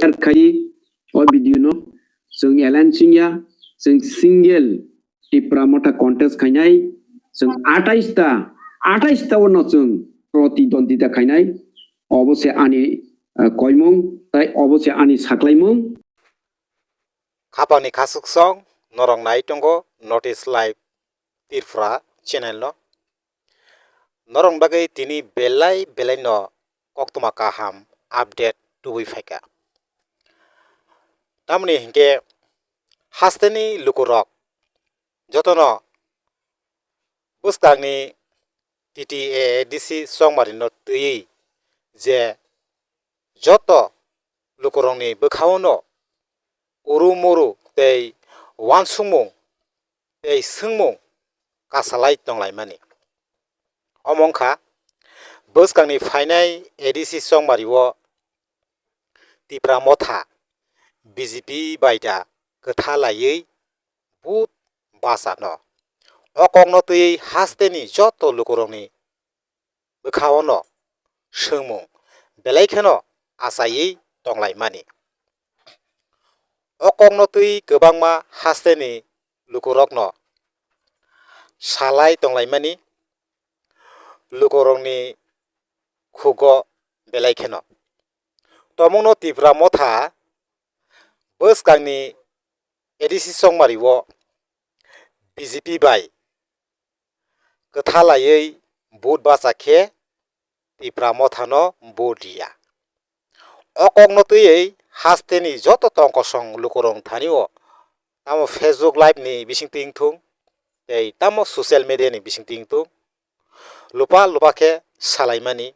खाई और video no जों एलायंसिंया जों सिंगल टिप्रा मोटा कॉन्टेस्ट खाइनाय जों 28 ता उनाव जों प्रतिद्वंदिता खाइनाय अबसे आनि कयमं ताई अबसे आनि साख्लायमं खापानि खासुकसं नरं नाइटंगो नोटिस लाइव तिरफ्रा चैनल नो नरं बागै तिनी बेलाय न कक्तमा काहाम अपडेट दुबई फाइका तामनि हिंके हास्तेनि लुकुरक जतनो बुस्तांनि TTADC संगमारि नो तुई जे जतो लुकुरंनि बोखावनो उरु मुरु तै वानसुंमुं तै सोंमुं कासालाय तंलाय मानि अमंखा बोसकांनि फाइनाय ADC संमारिवो तिप्रा मथा BJP बायदा गोथालायै बुत बासानो अकंनो तुई हास्तेनि जतो लुकुरंनि बोखावनो सोंमुं बेलायखेनो आसायै तंलाय मानि अकंनो तुई गोबांमा हास्तेनि लुकुरकनो सालाय तंलाय मानि लुकुरंनि खुगो बेलायखेनो तमुनो तिप्रा मथा बोसकांनि ADC संमारिवो BJP बाय गोथालायै बुत बासाखे तिप्रा मथानो बोदिया अकंनो तुई हास्तेनि जतो तंकसं लुकुरं थानिओ तामो फेसबुक लाइव नि बिसिंतिं थुं तै तामो सोशल मीडिया नि बिसिंतिं थुं लुपा के सालायमानि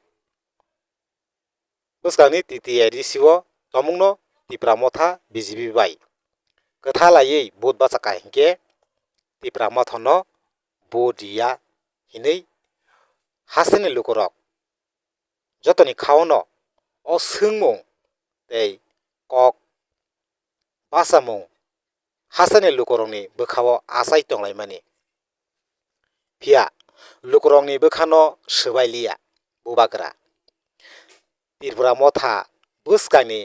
बोसकांनि TTADC वो तमुंनो तिप्रा मथा BJP बाय गोथालायै बुत बासाका हिंके तिप्रा मथानो बोदिया हिनै हास्तेनि लुकुरक जतोनि खावनो ओ सोंमुं तै कक बासामुं हास्तेनि लुकुरंनि बोखावो आसाय तंलाय मानि फिया लुकुरंनि बोखानो सोबायलिया बुबाग्रा तिरपुरा मथा बोसकांनि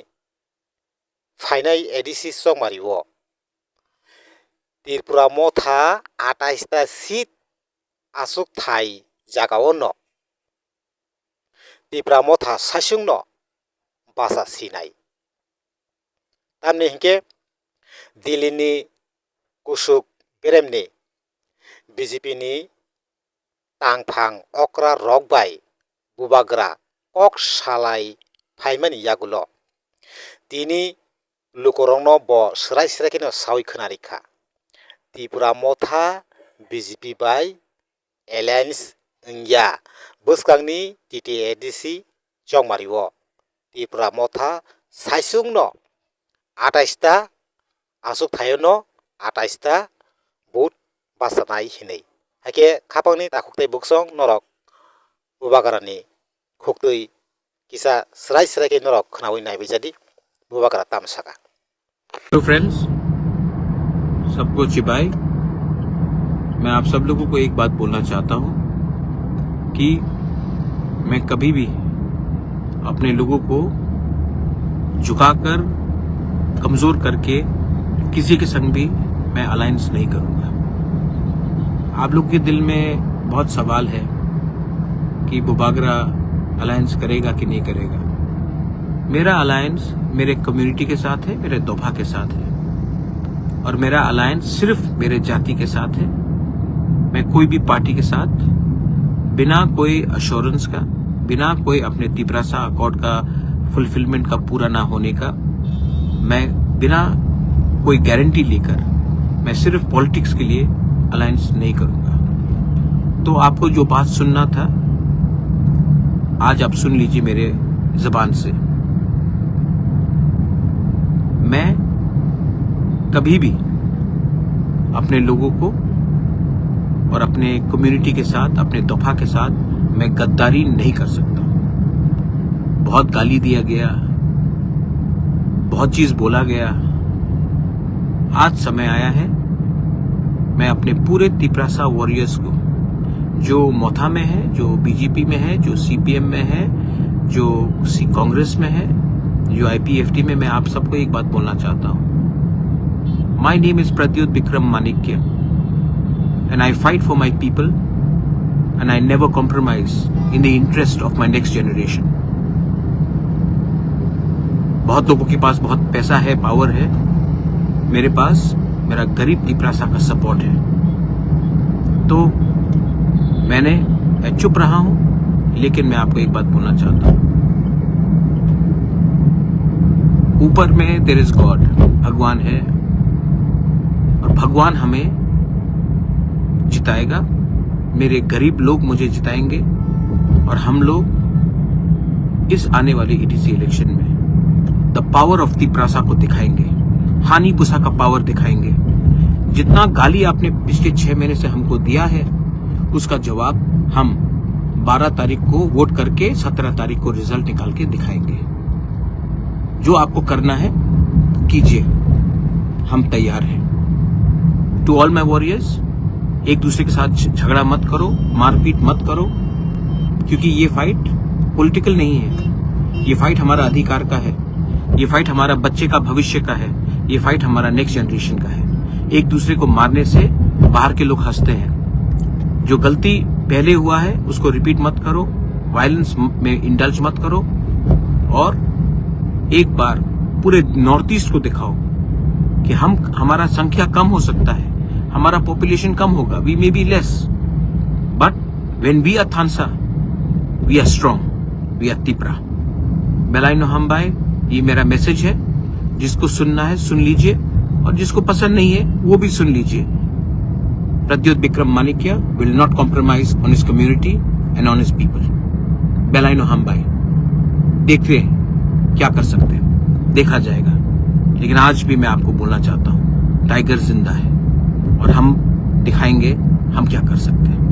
फाइनाय ADC संमारिवो तिरपुरा मथा 28 ता सीट आसुक थाई जागावनो तिप्रा मथा सासुंनो बासा सिनाय तामनि हिंके दिल्लीनि कुसुक बेरेमनि BJP नि तांफां अक्रा रकबाय बुबाग्रा कक सालाय फाइमानि यागुलो तिनी लुकुरंनो बो सराय सावै खोनारिखा त्रिपुरा मथा BJP बाय एलायंस इंया बोसकांनि TTADC जंमारिवो त्रिपुरा मथा साइसुंनो 28 ता आसुक थायोनो 28 ता बुत बासानाय हिनै हाके खापांनि ताखुकतै बुकसं नरक बुबाग्रानि खुक्तै किसा सराय के नरक खनावै नायबैजादि बुबाग्रा तामसाका। हेलो फ्रेंड्स, सबको चिबाई। मैं आप सब लोगों को एक बात बोलना चाहता हूं कि मैं कभी भी अपने लोगों को झुकाकर कमजोर करके किसी के संग भी मैं अलायंस नहीं करूंगा। आप लोग के दिल में बहुत सवाल है कि बुबाग्रा अलायंस करेगा कि नहीं करेगा। मेरा अलायंस मेरे कम्युनिटी के साथ है, मेरे दोभा के साथ है और मेरा अलायंस सिर्फ मेरे जाति के साथ है। मैं कोई भी पार्टी के साथ बिना कोई अश्योरेंस का, बिना कोई अपने तिपरासा अकॉर्ड का फुलफिलमेंट का पूरा ना होने का, मैं बिना कोई गारंटी लेकर मैं सिर्फ पॉलिटिक्स के लिए अलायंस नहीं करूंगा। तो आपको जो बात सुनना था आज आप सुन लीजिए मेरे जबान से। मैं कभी भी अपने लोगों को और अपने कम्युनिटी के साथ, अपने दोफा के साथ मैं गद्दारी नहीं कर सकता। बहुत गाली दिया गया, बहुत चीज बोला गया। आज समय आया है मैं अपने पूरे तिपरासा वॉरियर्स को, जो मोथा में है, जो BJP में है, जो CPM में है, जो कांग्रेस में है, जो IPFT में मैं आप सबको एक बात बोलना चाहता हूँ। My name is Pradyot Vikram Manikya and I fight for my people and I never compromise in the interest of my next generation. बहुत लोगों के पास बहुत पैसा है, पावर है, मेरे पास मेरा गरीब तिपरासा का सपोर्ट है। तो मैं चुप रहा हूं, लेकिन मैं आपको एक बात बोलना चाहता हूं। ऊपर में देयर इज गॉड, भगवान है, और भगवान हमें जिताएगा। मेरे गरीब लोग मुझे जिताएंगे और हम लोग इस आने वाले EDC इलेक्शन में द पावर ऑफ तिपरासा को दिखाएंगे, हानि पुसा का पावर दिखाएंगे। जितना गाली आपने पिछले 6 महीने से हमको दिया है, उसका जवाब हम 12 तारीख को वोट करके 17 तारीख को रिजल्ट निकाल के दिखाएंगे। जो आपको करना है कीजिए, हम तैयार हैं। टू ऑल माई वॉरियर्स, एक दूसरे के साथ झगड़ा मत करो, मारपीट मत करो, क्योंकि ये फाइट पॉलिटिकल नहीं है। ये फाइट हमारा अधिकार का है, ये फाइट हमारा बच्चे का भविष्य का है, ये फाइट हमारा नेक्स्ट जनरेशन का है। एक दूसरे को मारने से बाहर के लोग हंसते हैं। जो गलती पहले हुआ है उसको रिपीट मत करो, वायलेंस में इंडल्ज मत करो, और एक बार पूरे नॉर्थ ईस्ट को दिखाओ कि हमारा संख्या कम हो सकता है, हमारा पॉपुलेशन कम होगा, we may be less, but when we are थानसा we are strong, we are Tipra. बेलाइनो हमबाई, ये मेरा मैसेज है। जिसको सुनना है सुन लीजिए, और जिसको पसंद नहीं है वो भी सुन लीजिए। Pradyot Vikram Manikya will not compromise on his community and on his people. बेलाइनो हमबाई, देखते हैं क्या कर सकते हैं, देखा जाएगा। लेकिन आज भी मैं आपको बोलना चाहता हूं, टाइगर जिंदा है और हम दिखाएंगे हम क्या कर सकते हैं।